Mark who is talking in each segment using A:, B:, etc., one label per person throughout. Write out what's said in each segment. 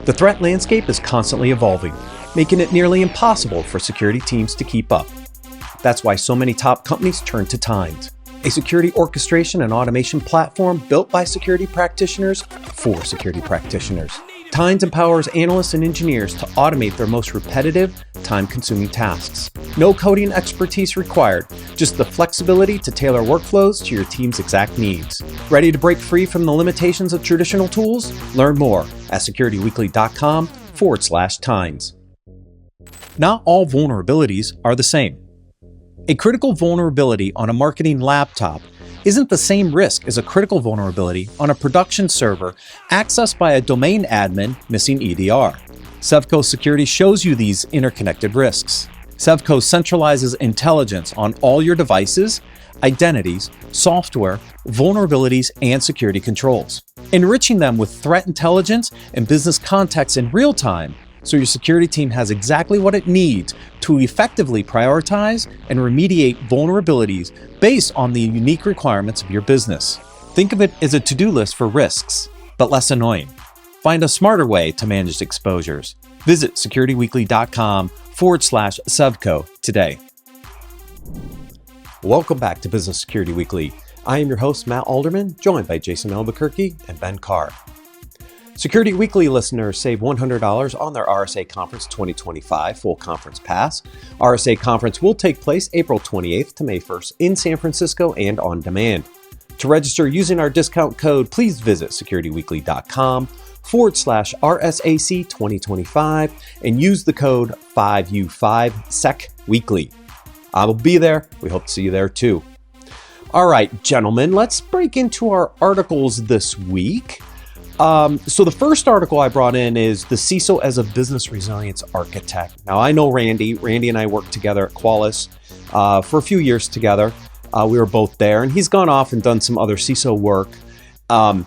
A: The threat landscape is constantly evolving, making it nearly impossible for security teams to keep up. That's why so many top companies turn to Tynes, a security orchestration and automation platform built by security practitioners for security practitioners. Tynes empowers analysts and engineers to automate their most repetitive, time-consuming tasks. No coding expertise required, just the flexibility to tailor workflows to your team's exact needs. Ready to break free from the limitations of traditional tools? Learn more at securityweekly.com/Tynes. Not all vulnerabilities are the same. A critical vulnerability on a marketing laptop isn't the same risk as a critical vulnerability on a production server accessed by a domain admin missing EDR. Sevco Security shows you these interconnected risks. Sevco centralizes intelligence on all your devices, identities, software, vulnerabilities, and security controls, enriching them with threat intelligence and business context in real time, so your security team has exactly what it needs to effectively prioritize and remediate vulnerabilities based on the unique requirements of your business. Think of it as a to-do list for risks, but less annoying. Find a smarter way to manage exposures. Visit securityweekly.com/Sevco today. Welcome back to Business Security Weekly. I am your host, Matt Alderman, joined by Jason Albuquerque and Ben Carr. Security Weekly listeners save $100 on their RSA Conference 2025 full conference pass. RSA Conference will take place April 28th to May 1st in San Francisco and on demand. To register using our discount code, please visit securityweekly.com/RSAC 2025 and use the code 5U5SECWeekly. I will be there. We hope to see you there too. All right, gentlemen, let's break into our articles this week. So the first article I brought in is the CISO as a business resilience architect. Now, I know Randy. Randy and I worked together at Qualys for a few years together. We were both there, and he's gone off and done some other CISO work. I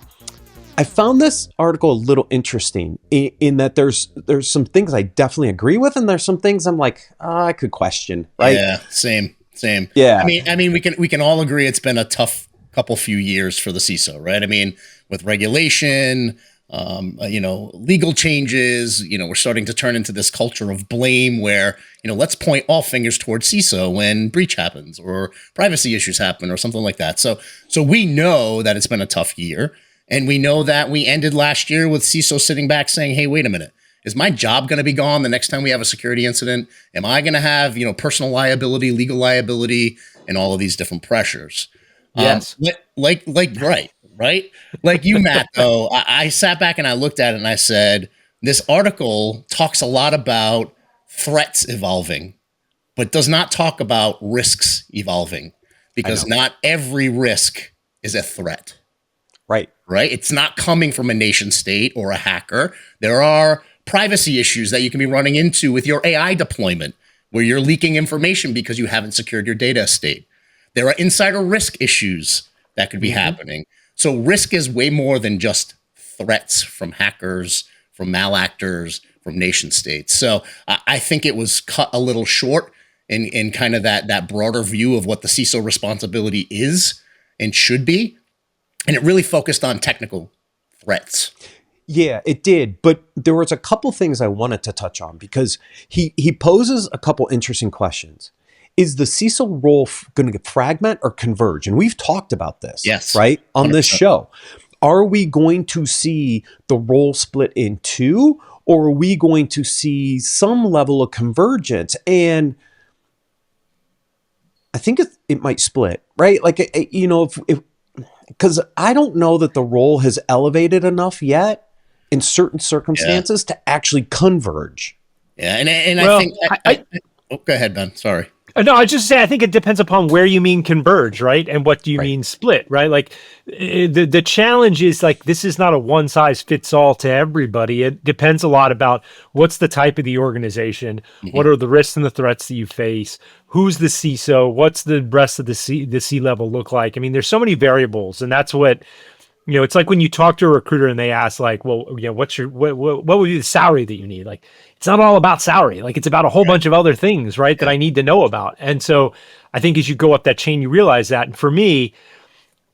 A: found this article a little interesting in that there's some things I definitely agree with, and there's some things I'm like, I could question. Right?
B: Yeah, same.
A: Yeah.
B: I mean, we can all agree it's been a tough few years for the CISO, right? I mean, with regulation, legal changes, we're starting to turn into this culture of blame where, let's point all fingers towards CISO when breach happens or privacy issues happen or something like that. So we know that it's been a tough year, and we know that we ended last year with CISO sitting back saying, hey, wait a minute. Is my job going to be gone the next time we have a security incident? Am I going to have, personal liability, legal liability, and all of these different pressures?
A: Yes.
B: Right. Like you, Matt, though, I sat back and I looked at it and I said, this article talks a lot about threats evolving, but does not talk about risks evolving, because not every risk is a threat.
A: Right.
B: It's not coming from a nation state or a hacker. There are privacy issues that you can be running into with your AI deployment, where you're leaking information because you haven't secured your data estate. There are insider risk issues that could be happening. So risk is way more than just threats from hackers, from malactors, from nation states. So I think it was cut a little short in kind of that broader view of what the CISO responsibility is and should be. And it really focused on technical threats.
A: Yeah, it did. But there was a couple things I wanted to touch on, because he poses a couple interesting questions. Is the CISO role going to fragment or converge? And we've talked about this,
B: yes,
A: right, on
B: 100%.
A: This show. Are we going to see the role split in two, or are we going to see some level of convergence? And I think it might split, right? Like, because I don't know that the role has elevated enough yet in certain circumstances to actually converge.
B: Yeah, and I think go ahead, Ben. Sorry.
C: No, I just say I think it depends upon where you mean converge, right? And what do you mean split, right? Like the challenge is, like, this is not a one size fits all to everybody. It depends a lot about what's the type of the organization, what are the risks and the threats that you face, who's the CISO, what's the rest of the C level look like. I mean, there's so many variables, and that's what, it's like when you talk to a recruiter and they ask, like, well, what would be the salary that you need? Like, it's not all about salary. Like, it's about a whole bunch of other things, right, that I need to know about. And so I think as you go up that chain, you realize that. And for me,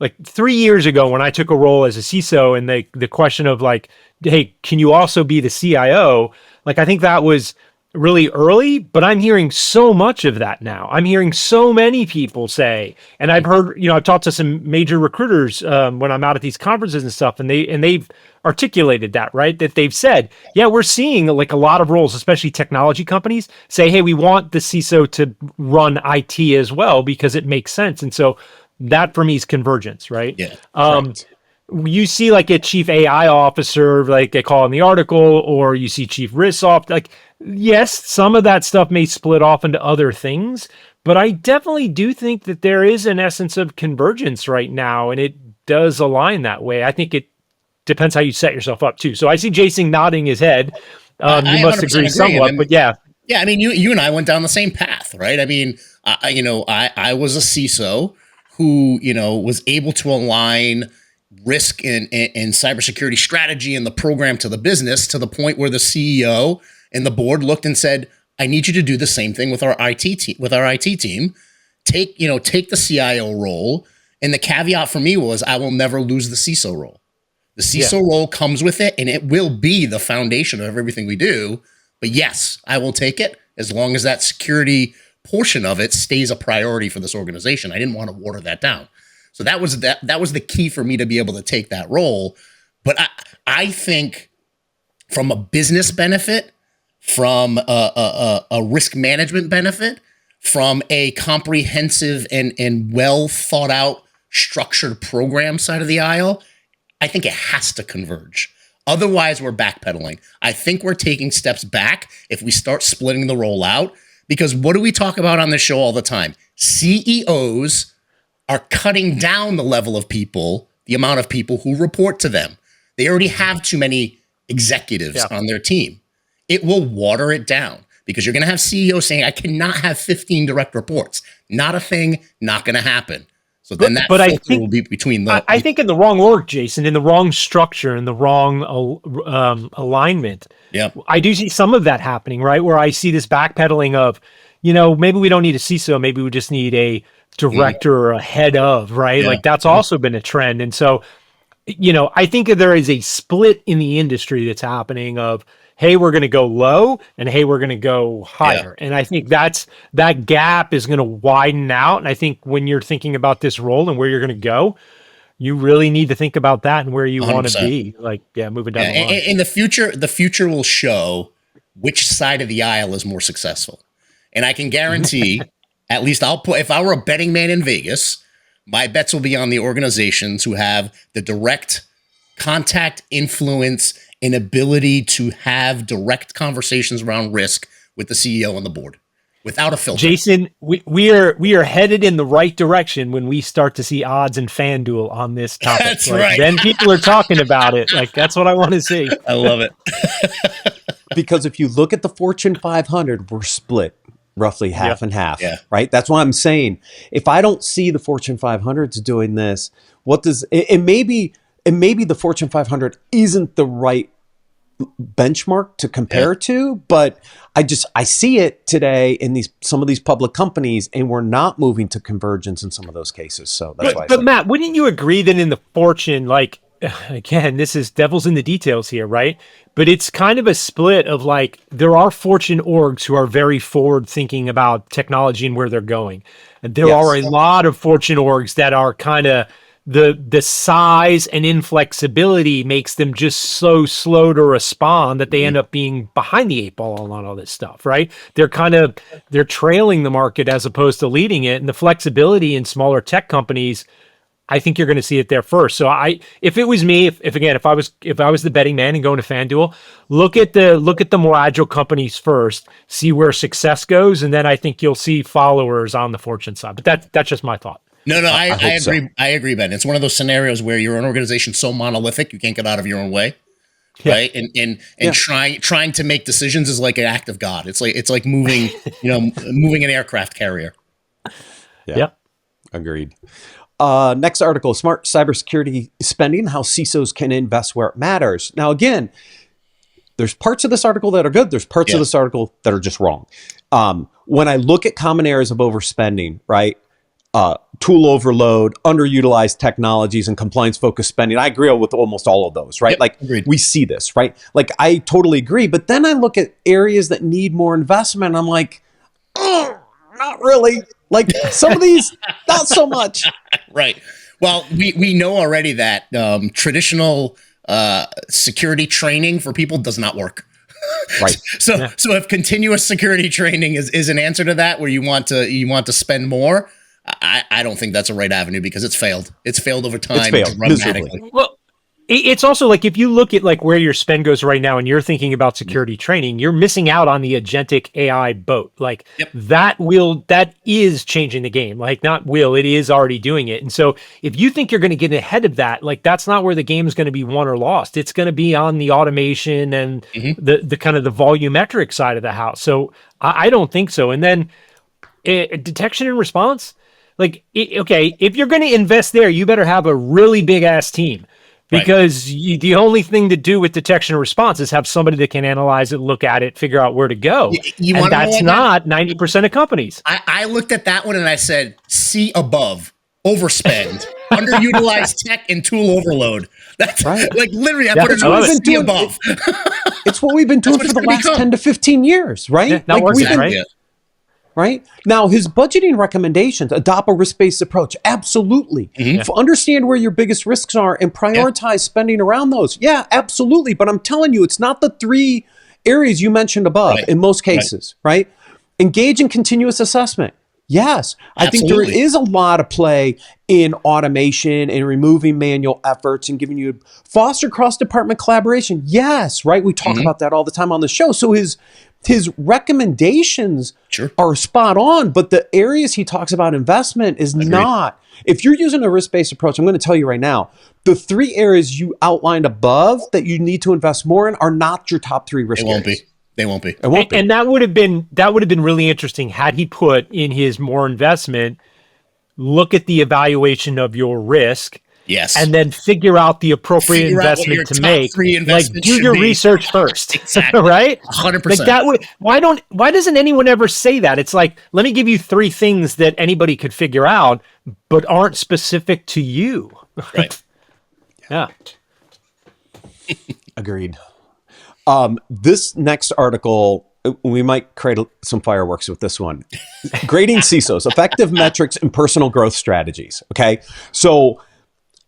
C: like 3 years ago when I took a role as a CISO, and the question of like, hey, can you also be the CIO? Like, I think that was really early, but I'm hearing so much of that now. I'm hearing so many people say, and I've heard, I've talked to some major recruiters when I'm out at these conferences and stuff, and they've articulated that, right? That they've said, yeah, we're seeing like a lot of roles, especially technology companies, say, hey, we want the CISO to run IT as well because it makes sense. And so that for me is convergence, right?
B: Yeah.
C: You see like a chief AI officer, like they call in the article, or you see chief risk officer. Like, yes, some of that stuff may split off into other things, but I definitely do think that there is an essence of convergence right now, and it does align that way. I think it depends how you set yourself up too. So I see Jason nodding his head. You must agree somewhat, but yeah.
B: Yeah, I mean, you and I went down the same path, right? I mean, I was a CISO who, was able to align risk and cybersecurity strategy and the program to the business to the point where the CEO and the board looked and said, I need you to do the same thing with our IT team. Take the CIO role. And the caveat for me was I will never lose the CISO role. The CISO role comes with it, and it will be the foundation of everything we do. But yes, I will take it as long as that security portion of it stays a priority for this organization. I didn't want to water that down. So that was the key for me to be able to take that role. But I think from a business benefit, from a risk management benefit, from a comprehensive and well thought out structured program side of the aisle, I think it has to converge. Otherwise, we're backpedaling. I think we're taking steps back if we start splitting the role out. Because what do we talk about on this show all the time? CEOs are cutting down the level of people, the amount of people who report to them. They already have too many executives on their team. It will water it down because you're going to have CEOs saying, I cannot have 15 direct reports. Not a thing, not going to happen. So then but I think will be between the.
C: I think in the wrong org, Jason, in the wrong structure, in the wrong alignment.
B: Yeah,
C: I do see some of that happening, right? Where I see this backpedaling of, maybe we don't need a CISO, maybe we just need a director or a head of, right? Like that's also been a trend. And so, I think there is a split in the industry that's happening of, hey, we're going to go low, and hey, we're going to go higher. And I think that gap is going to widen out. And I think when you're thinking about this role and where you're going to go, you really need to think about that and where you want to be. Like, moving down the line.
B: In the future will show which side of the aisle is more successful. And I can guarantee, at least if I were a betting man in Vegas, my bets will be on the organizations who have the direct contact, influence, and ability to have direct conversations around risk with the CEO and the board without a filter.
C: Jason, we are headed in the right direction when we start to see odds and FanDuel on this topic.
B: That's right.
C: Then people are talking about it. Like, that's what I want to see.
B: I love it.
A: Because if you look at the Fortune 500, we're split roughly half and half, right? That's what I'm saying. If I don't see the Fortune 500s doing this, what does it maybe the Fortune 500 isn't the right benchmark to compare to, but I see it today in some of these public companies, and we're not moving to convergence in some of those cases. So that's why.
C: But Matt, wouldn't you agree that in the Fortune, like, again, this is devil's in the details here, right? But it's kind of a split of like, there are Fortune orgs who are very forward thinking about technology and where they're going. And there are a lot of Fortune orgs that are kind of, the size and inflexibility makes them just so slow to respond that they end up being behind the eight ball on all this stuff, right? They're trailing the market as opposed to leading it. And the flexibility in smaller tech companies, I think you're going to see it there first. So if it was me, if I was the betting man and going to FanDuel, look at the more agile companies first, see where success goes, and then I think you'll see followers on the Fortune side. But that's just my thought.
B: No, I agree. So. I agree, Ben. It's one of those scenarios where you're an organization so monolithic you can't get out of your own way, right? And trying to make decisions is like an act of God. It's like moving, moving an aircraft carrier.
A: Yeah. Agreed. Next article: Smart Cybersecurity Spending: How CISOs Can Invest Where It Matters. Now, again, there's parts of this article that are good. There's parts of this article that are just wrong. When I look at common areas of overspending, right? tool overload, underutilized technologies, and compliance-focused spending. I agree with almost all of those, right?
B: Yep,
A: like
B: agreed.
A: we see this, right? Like I totally agree. But then I look at areas that need more investment. I'm like, oh, not really. Like some of these, not so much.
B: Right. Well, we know already that traditional security training for people does not work.
A: Right.
B: So if continuous security training is an answer to that, where you want to spend more, I don't think that's a right avenue, because it's failed. It's failed over time.
A: It's failed miserably.
C: Well, it's also like if you look at like where your spend goes right now and you're thinking about security training, you're missing out on the agentic AI boat. Like that is changing the game. Like it is already doing it. And so if you think you're going to get ahead of that, like that's not where the game is going to be won or lost. It's going to be on the automation and the kind of the volumetric side of the house. So I don't think so. And then detection and response, like, okay, if you're going to invest there, you better have a really big ass team. Because the only thing to do with detection and response is have somebody that can analyze it, look at it, figure out where to go. And that's not 90% of companies.
B: I looked at that one and I said, see above, overspend, underutilized tech, and tool overload. That's like literally, I put it as see above.
A: It's what we've been doing for the last 10 to 15 years, right?
C: Yeah, not working, right?
A: Right? Now, his budgeting recommendations, adopt a risk-based approach. Absolutely. Understand where your biggest risks are and prioritize spending around those. Yeah, absolutely. But I'm telling you, it's not the 3 areas you mentioned above in most cases, right? Engage in continuous assessment. Yes, I think there is a lot of play in automation and removing manual efforts and giving you foster cross-department collaboration. Yes, right? We talk about that all the time on the show. So his recommendations are spot on, but the areas he talks about investment is not. If you're using a risk-based approach, I'm going to tell you right now, the 3 areas you outlined above that you need to invest more in are not your top 3 risk areas.
B: They won't be.
A: It won't be.
C: And that would have been really interesting had he put in his more investment, look at the evaluation of your risk.
B: Yes.
C: And then figure out the appropriate investment to make. Like do your research first.
B: Exactly.
C: Right?
B: 100%.
C: Like why doesn't anyone ever say that? It's like, let me give you 3 things that anybody could figure out, but aren't specific to you.
B: Right.
C: Yeah.
A: Agreed. This next article, we might create some fireworks with this one. Grading CISOs, effective metrics and personal growth strategies. Okay. So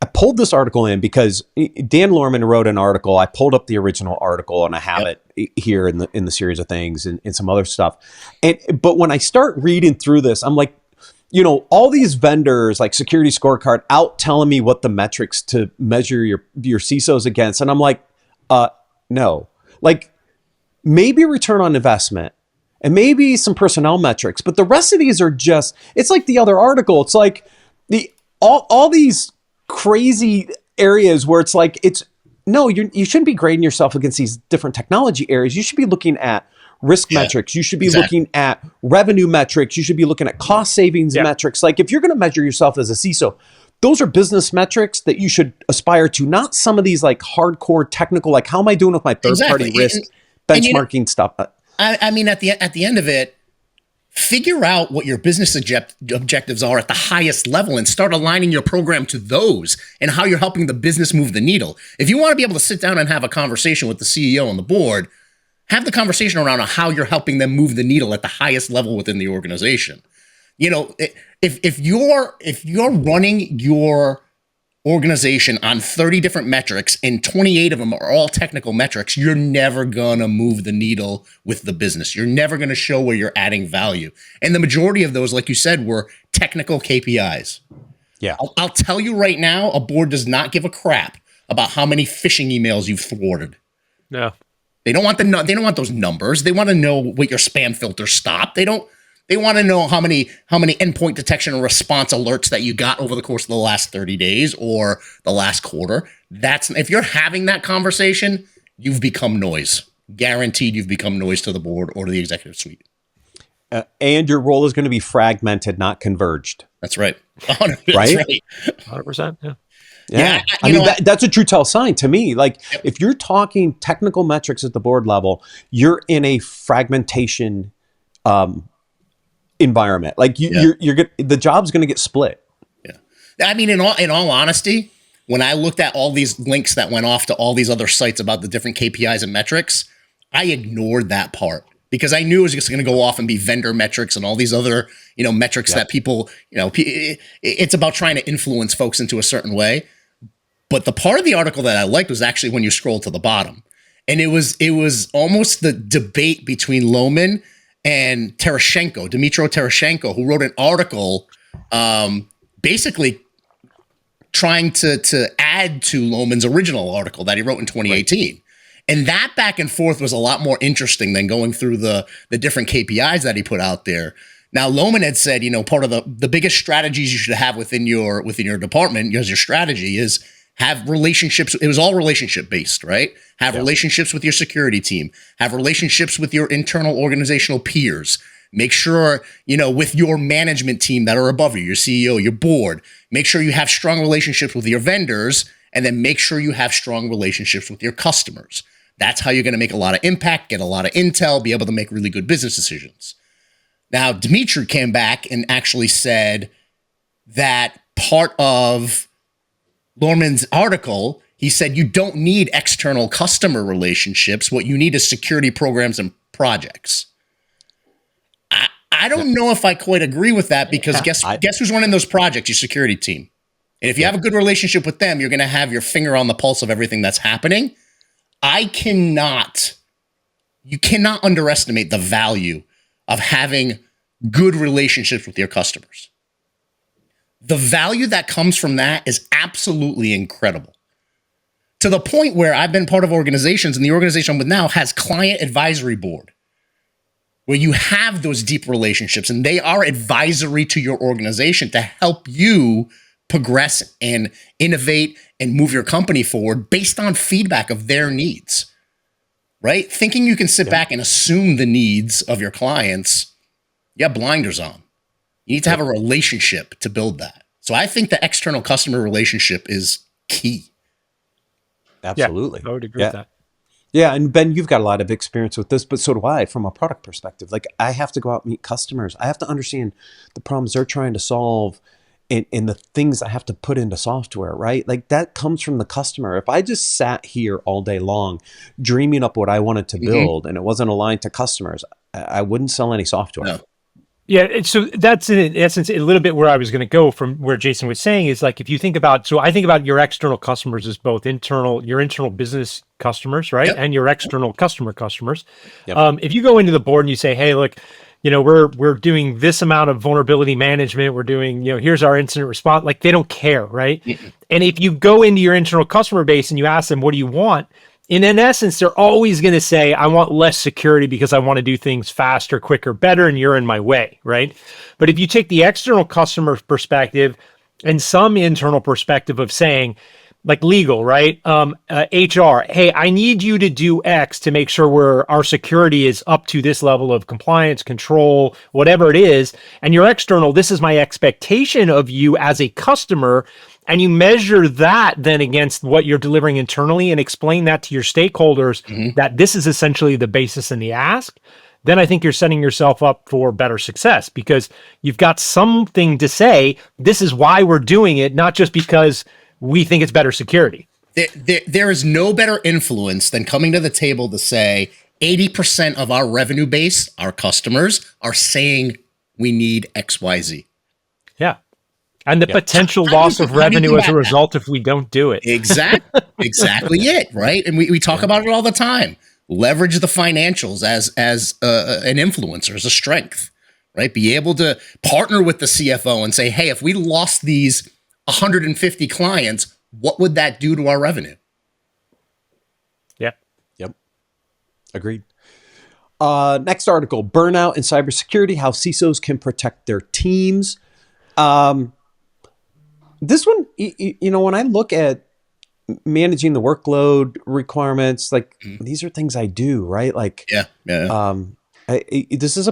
A: I pulled this article in because Dan Lorman wrote an article. I pulled up the original article and I have it here in the series of things and some other stuff. But when I start reading through this, I'm like, all these vendors like Security Scorecard out telling me what the metrics to measure your CISOs against. And I'm like, no. Like maybe return on investment and maybe some personnel metrics, but the rest of these are just, it's like the other article. It's like all these crazy areas where it's like, you shouldn't be grading yourself against these different technology areas. You should be looking at risk metrics. You should be looking at revenue metrics. You should be looking at cost savings metrics. Like if you're going to measure yourself as a CISO, those are business metrics that you should aspire to, not some of these like hardcore technical, like how am I doing with my third-party risk benchmarking stuff.
B: I mean, at the end of it, figure out what your business objectives are at the highest level and start aligning your program to those and how you're helping the business move the needle. If you want to be able to sit down and have a conversation with the CEO and the board, have the conversation around how you're helping them move the needle at the highest level within the organization. If you're running your organization on 30 different metrics and 28 of them are all technical metrics, you're never gonna move the needle with the business. You're never gonna show where you're adding value. And the majority of those, like you said, were technical KPIs.
A: Yeah.
B: I'll tell you right now, a board does not give a crap about how many phishing emails you've thwarted.
C: No.
B: They don't want those numbers. They want to know what your spam filter stopped. They want to know how many endpoint detection and response alerts that you got over the course of the last 30 days or the last quarter. If you're having that conversation, you've become noise. Guaranteed you've become noise to the board or to the executive suite.
A: And your role is going to be fragmented, not converged.
B: That's right.
A: Right?
C: 100%. Yeah.
A: Yeah. I mean, that's a true tell sign to me. Like if you're talking technical metrics at the board level, you're in a fragmentation environment. Like you're the job's going to get split.
B: I mean, in all honesty, when I looked at all these links that went off to all these other sites about the different KPIs and metrics, I ignored that part because I knew it was just going to go off and be vendor metrics and all these other, metrics that people, it's about trying to influence folks into a certain way. But the part of the article that I liked was actually when you scroll to the bottom. And it was almost the debate between Lohman and Terashenko, Dmytro Terashenko, who wrote an article basically trying to add to Lohman's original article that he wrote in 2018. Right. And that back and forth was a lot more interesting than going through the different KPIs that he put out there. Now, Lohman had said, part of the biggest strategies you should have within your department, as your strategy is have relationships. It was all relationship based, right? Have relationships with your security team, have relationships with your internal organizational peers. Make sure, with your management team that are above you, your CEO, your board, make sure you have strong relationships with your vendors, and then make sure you have strong relationships with your customers. That's how you're going to make a lot of impact, get a lot of intel, be able to make really good business decisions. Now, Dmytro came back and actually said that part of Lohman's article, he said, you don't need external customer relationships. What you need is security programs and projects. I don't know if I quite agree with that because guess who's running those projects? Your security team. And if you have a good relationship with them, you're going to have your finger on the pulse of everything that's happening. You cannot underestimate the value of having good relationships with your customers. The value that comes from that is absolutely incredible. To the point where I've been part of organizations, and the organization I'm with now has client advisory board, where you have those deep relationships and they are advisory to your organization to help you progress and innovate and move your company forward based on feedback of their needs, right? Thinking you can sit back and assume the needs of your clients, you have blinders on. You need to have a relationship to build that. So I think the external customer relationship is key.
A: Absolutely.
C: Yeah, I would agree with that.
A: Yeah, and Ben, you've got a lot of experience with this, but so do I from a product perspective. Like, I have to go out and meet customers. I have to understand the problems they're trying to solve and the things I have to put into software, right? Like, that comes from the customer. If I just sat here all day long dreaming up what I wanted to build and it wasn't aligned to customers, I wouldn't sell any software.
C: No. Yeah, so that's in essence a little bit where I was going to go from where Jason was saying is like if you think about, so I think about your external customers as both your internal business customers, right, and your external customers. If you go into the board and you say, hey, look, we're doing this amount of vulnerability management, we're doing, here's our incident response, like they don't care, right? And if you go into your internal customer base and you ask them, what do you want? In essence, they're always going to say, I want less security because I want to do things faster, quicker, better, and you're in my way, right? But if you take the external customer perspective and some internal perspective of saying, like legal, right? HR, hey, I need you to do X to make sure our security is up to this level of compliance, control, whatever it is. And your external, this is my expectation of you as a customer. And you measure that then against what you're delivering internally and explain that to your stakeholders that this is essentially the basis and the ask, then I think you're setting yourself up for better success because you've got something to say, this is why we're doing it, not just because we think it's better security.
B: There is no better influence than coming to the table to say 80% of our revenue base, our customers, are saying we need XYZ.
C: Yeah. And the potential loss of revenue as a result if we don't do it.
B: Exactly it, right? And we talk about it all the time. Leverage the financials as an influencer, as a strength, right? Be able to partner with the CFO and say, hey, if we lost these 150 clients, what would that do to our revenue?
C: Yep.
A: Agreed. Next article, burnout in cybersecurity, how CISOs can protect their teams. This one, when I look at managing the workload requirements, like these are things I do, right? Like, this is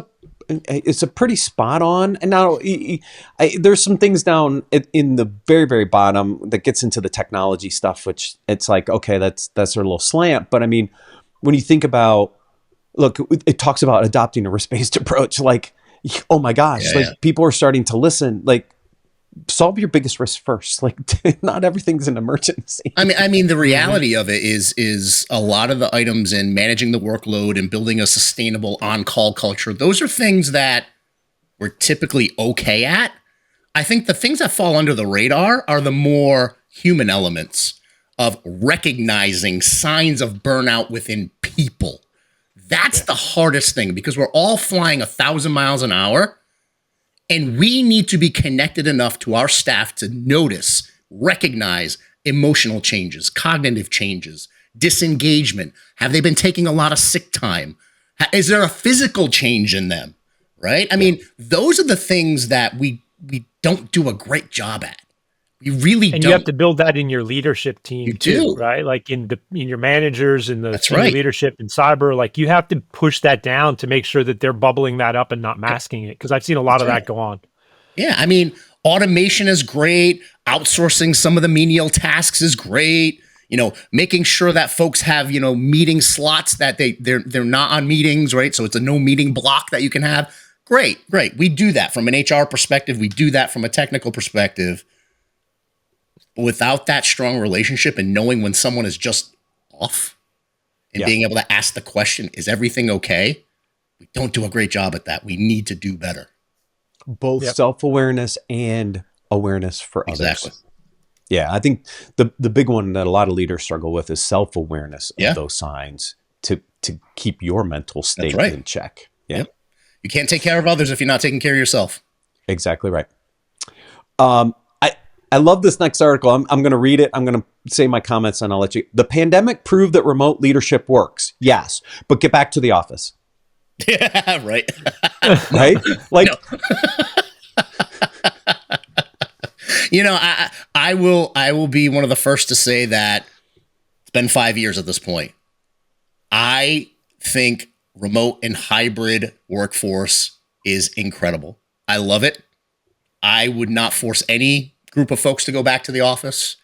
A: it's a pretty spot on. And now there's some things down in the very, very bottom that gets into the technology stuff, which it's like, okay, that's a little slant. But I mean, when you think about, look, it talks about adopting a risk-based approach, like, oh my gosh, people are starting to listen, like, solve your biggest risk first. Like, not everything's an emergency.
B: I mean, the reality of it is a lot of the items in managing the workload and building a sustainable on-call culture. Those are things that we're typically okay at. I think the things that fall under the radar are the more human elements of recognizing signs of burnout within people. That's the hardest thing, because we're all flying 1,000 miles an hour, and we need to be connected enough to our staff to notice, recognize emotional changes, cognitive changes, disengagement. Have they been taking a lot of sick time? Is there a physical change in them? Right? I mean, those are the things that we don't do a great job at. You really
C: and
B: don't.
C: you have to build that in your leadership team
B: You
C: too,
B: do.
C: right? Like in your managers and the
B: That's
C: senior
B: right.
C: leadership in cyber, like you have to push that down to make sure that they're bubbling that up and not masking it. Because I've seen a lot of that go on.
B: Yeah, I mean, automation is great. Outsourcing some of the menial tasks is great. You know, making sure that folks have, you know, meeting slots that they're not on meetings, right? So it's a no meeting block that you can have. Great. We do that from an HR perspective. We do that from a technical perspective. But without that strong relationship and knowing when someone is just off and being able to ask the question, is everything okay? We don't do a great job at that. We need to do better.
A: Both self-awareness and awareness for
B: Exactly.
A: others. Yeah, I think the big one that a lot of leaders struggle with is self-awareness of those signs to keep your mental state in check. Yeah.
B: Yep. You can't take care of others if you're not taking care of yourself.
A: Exactly right. I love this next article. I'm going to read it. I'm going to say my comments and I'll let you. The pandemic proved that remote leadership works. Yes, but get back to the office.
B: Yeah, right.
A: Right? Like,
B: you know, I will be one of the first to say that it's been 5 years at this point. I think remote and hybrid workforce is incredible. I love it. I would not force any group of folks to go back to the office.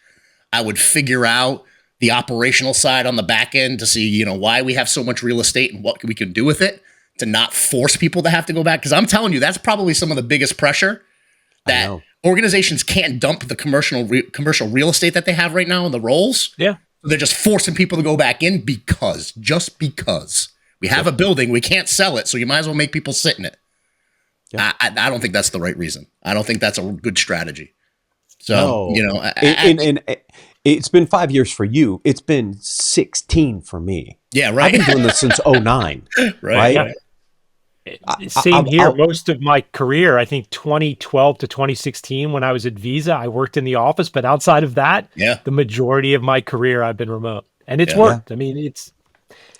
B: I would figure out the operational side on the back end to see, you know, why we have so much real estate and what we can do with it to not force people to have to go back. Because I'm telling you, that's probably some of the biggest pressure that organizations can't dump the commercial real estate that they have right now in the roles.
C: Yeah.
B: They're just forcing people to go back in because we have a building, we can't sell it, so you might as well make people sit in it. Yeah. I don't think that's the right reason. I don't think that's a good strategy. So, you know,
A: and it's been 5 years for you. It's been 16 for me.
B: Yeah, right.
A: I've been doing this since 2009. Right.
C: Yeah. Same here. Most of my career, I think 2012 to 2016, when I was at Visa, I worked in the office. But outside of that, the majority of my career, I've been remote, and it's worked. I mean,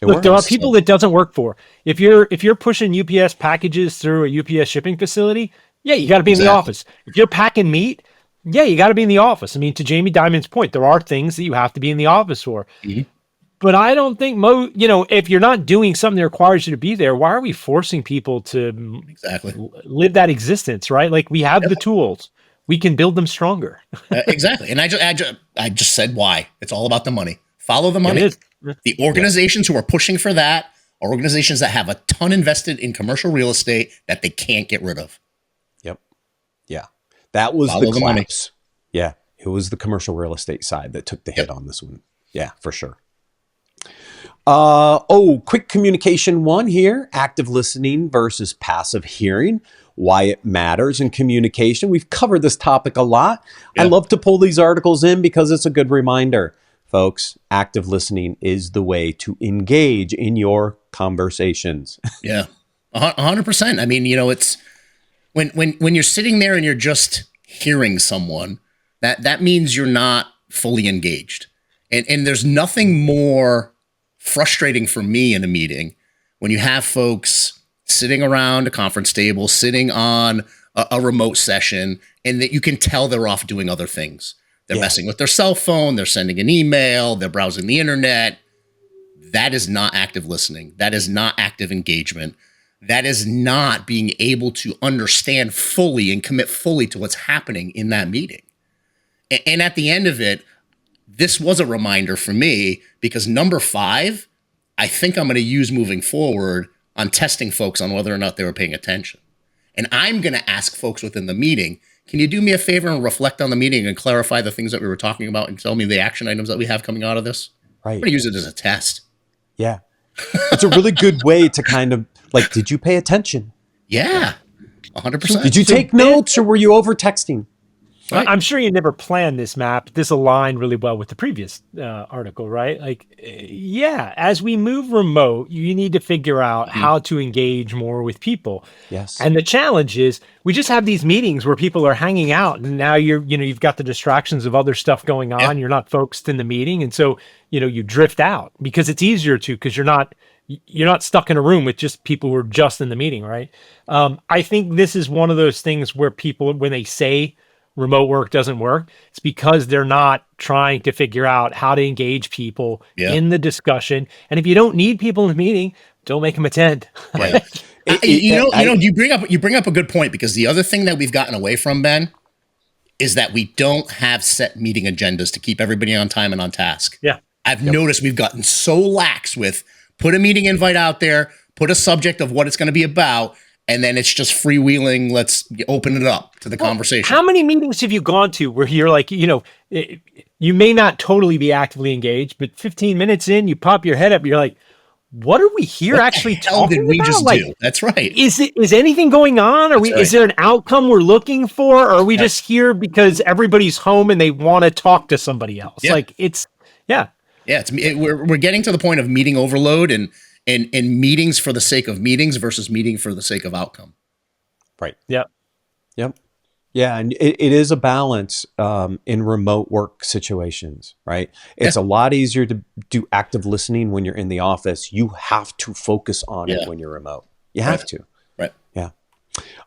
C: look, there are people that doesn't work for. If you're pushing UPS packages through a UPS shipping facility, you got to be in the office. If you're packing meat, you got to be in the office. I mean, to Jamie Dimon's point, there are things that you have to be in the office for. Mm-hmm. But I don't think if you're not doing something that requires you to be there, why are we forcing people to live that existence, right? Like, we have the tools. We can build them stronger.
B: Exactly. And I just said why. It's all about the money. Follow the money. The organizations who are pushing for that are organizations that have a ton invested in commercial real estate that they can't get rid of.
A: Yep. Yeah. That was the collapse. Yeah. It was the commercial real estate side that took the hit on this one. Yeah, for sure. Quick communication one here. Active listening versus passive hearing. Why it matters in communication. We've covered this topic a lot. I love to pull these articles in because it's a good reminder. Folks, active listening is the way to engage in your conversations.
B: Yeah, 100%. I mean, you know, it's when you're sitting there and you're just hearing someone, that means you're not fully engaged. And there's nothing more frustrating for me in a meeting when you have folks sitting around a conference table, sitting on a remote session, and that you can tell they're off doing other things. They're messing with their cell phone. They're sending an email. They're browsing the internet. That is not active listening. That is not active engagement. That is not being able to understand fully and commit fully to what's happening in that meeting. And at the end of it, this was a reminder for me because number 5, I think I'm going to use moving forward on testing folks on whether or not they were paying attention. And I'm going to ask folks within the meeting, can you do me a favor and reflect on the meeting and clarify the things that we were talking about and tell me the action items that we have coming out of this?
A: Right.
B: I'm going to use it as a test.
A: Yeah. It's a really good way to kind of like, did you pay attention?
B: Yeah, 100%.
A: Did you take notes or were you over texting?
C: Right. I'm sure you never planned this map. This aligned really well with the previous article, right? Like, yeah, as we move remote, you need to figure out how to engage more with people.
A: Yes.
C: And the challenge is we just have these meetings where people are hanging out and now you've got the distractions of other stuff going on. Yeah. You're not focused in the meeting. And so, you drift out because it's easier to, because you're not stuck in a room with just people who are just in the meeting, right? I think this is one of those things where people, when they say remote work doesn't work, it's because they're not trying to figure out how to engage people in the discussion. And if you don't need people in the meeting, don't make them attend.
B: Yeah. You bring up a good point, because the other thing that we've gotten away from, Ben, is that we don't have set meeting agendas to keep everybody on time and on task.
C: Yeah.
B: I've noticed we've gotten so lax with put a meeting invite out there, put a subject of what it's going to be about, and then it's just freewheeling. Let's open it up to the conversation.
C: How many meetings have you gone to where you're like, you may not totally be actively engaged, but 15 minutes in, you pop your head up, you're like, what are we here actually talking about?
B: Just do? That's right.
C: Is anything going on? Is there an outcome we're looking for? Or are we just here because everybody's home and they want to talk to somebody else?
B: Yeah. We're getting to the point of meeting overload and meetings for the sake of meetings versus meeting for the sake of outcome.
A: Right.
C: Yep.
A: Yeah. And it is a balance in remote work situations, right? It's a lot easier to do active listening when you're in the office. You have to focus on it when you're remote. You have to.
B: Right.
A: Yeah.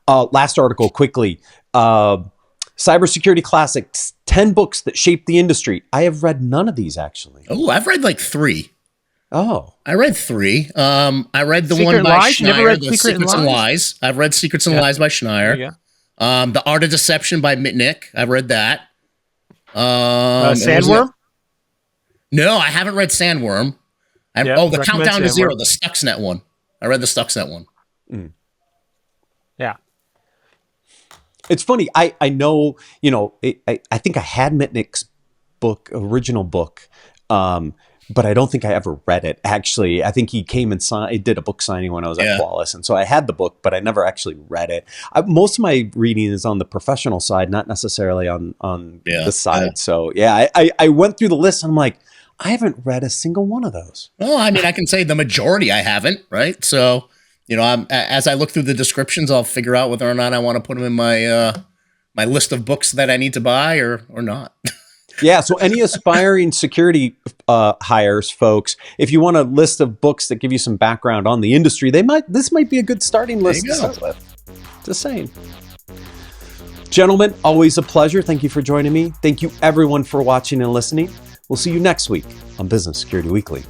A: Last article quickly. Cybersecurity Classics, 10 books that shaped the industry. I have read none of these actually.
B: Oh, I've read like 3.
A: Oh,
B: I read 3. I read the
C: Secret
B: one by
C: Lies?
B: Schneier,
C: You never read
B: the Secrets and Lies. I've read Secrets and Lies by Schneier. The Art of Deception by Mitnick. I've read that.
C: Sandworm?
B: No, I haven't read Sandworm. The Countdown to Zero, the Stuxnet one. I read the Stuxnet one.
A: Mm.
C: Yeah.
A: It's funny. I know, I think I had Mitnick's original book, but I don't think I ever read it. Actually, I think he came and did a book signing when I was at Qualys. And so I had the book, but I never actually read it. Most of my reading is on the professional side, not necessarily on the side. Yeah. So I went through the list and I'm like, I haven't read a single one of those.
B: Well, I mean, I can say the majority I haven't, right? So, as I look through the descriptions, I'll figure out whether or not I want to put them in my my list of books that I need to buy or not.
A: Yeah. So any aspiring security hires, folks, if you want a list of books that give you some background on the industry, this might be a good starting list to start with. Just saying. Gentlemen, always a pleasure. Thank you for joining me. Thank you everyone for watching and listening. We'll see you next week on Business Security Weekly.